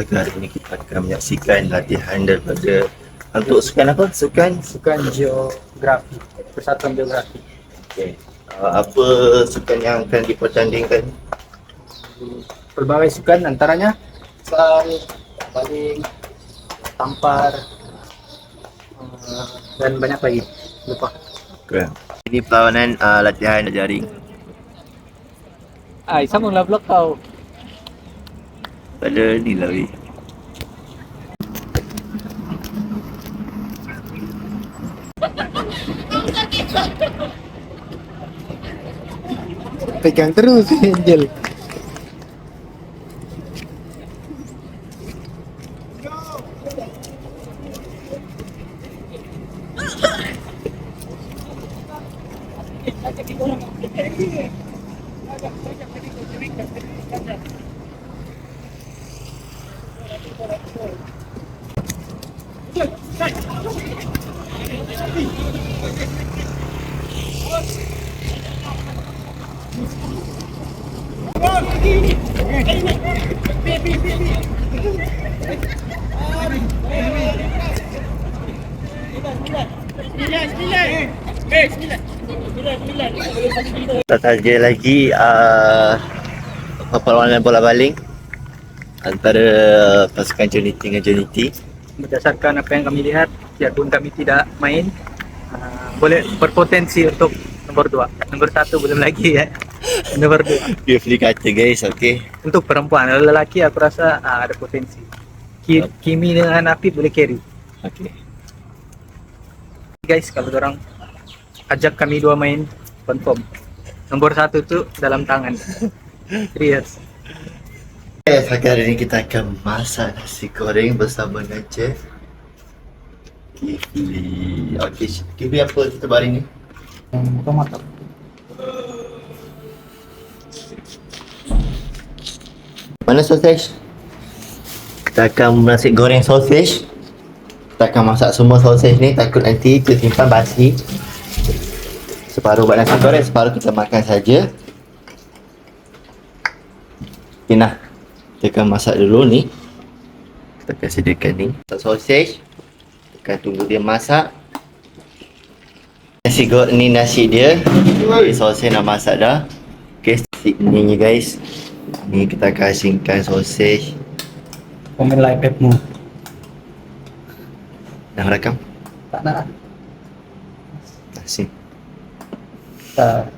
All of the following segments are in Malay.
Setakat hari ini kita akan menyaksikan latihan daripada untuk sukan apa? Sukan geografi, persatuan geografi. okay. Apa sukan yang akan dipertandingkan? Pelbagai sukan antaranya lari, baling, tampar, dan banyak lagi. Lupa. Okay. Ini perlawanan latihan jaring. Sambunglah blog kau. Pada ni lah weh. Pegang terus Angel. Kita saja lagi perlawanan bola baling antara pasukan Jonity dengan Jonity. Berdasarkan apa yang kami lihat, walaupun kami tidak main, boleh berpotensi untuk nomor 2. Nomor 1 belum lagi ya. Nomor 2 Dia boleh kata guys, okey. untuk perempuan. Kalau lelaki aku rasa ada potensi. Kimi dengan Api boleh carry. Okey. Guys, kalau orang ajak kami 2 main, confirm. Nomor 1 tu dalam tangan. Serius. Pagi hari ini kita akan masak nasi goreng bersama dengan Chef Kifli. Okey, Kifli apa kita hari ni? Tomato. Mana sausage? Kita akan nasi goreng sausage. Kita akan masak semua sausage ni, takut nanti kita simpan basi. Separuh buat nasi goreng, separuh kita makan saja. Okay, nah. Kita akan masak dulu ni. Kita akan sediakan ni sausage. Kita akan tunggu dia masak. Nasi goreng ni nasi dia. Okay, sausage dah masak dah. Okay, ni guys. Ni kita akan asingkan sausage. Komen like pepmu. Dah rakam? Tak nak. Nasi. Tak.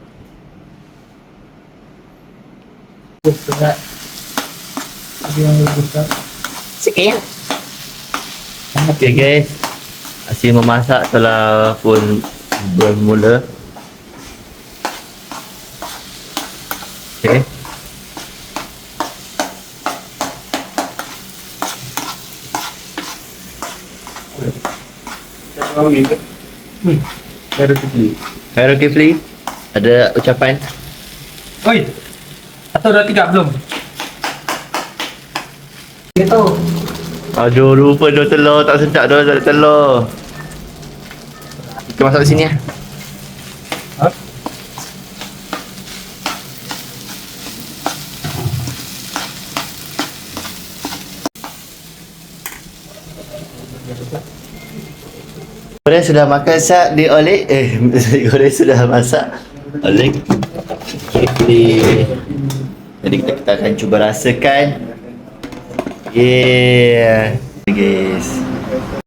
Berat. Sikit ya. Okay guys, asyik memasak telah pun bermula. Okay. Khairul Kifli, ada ucapan? Oi. 1, 2, 3 belum. Gitu. Aduh, lupa dua telur, tak sedap dah tak ada telur. Kita masak sini ya. Goreng sudah makan sak di oleh goreng sudah masak oleh Kifli. Jadi kita akan cuba rasakan. Yeah guys.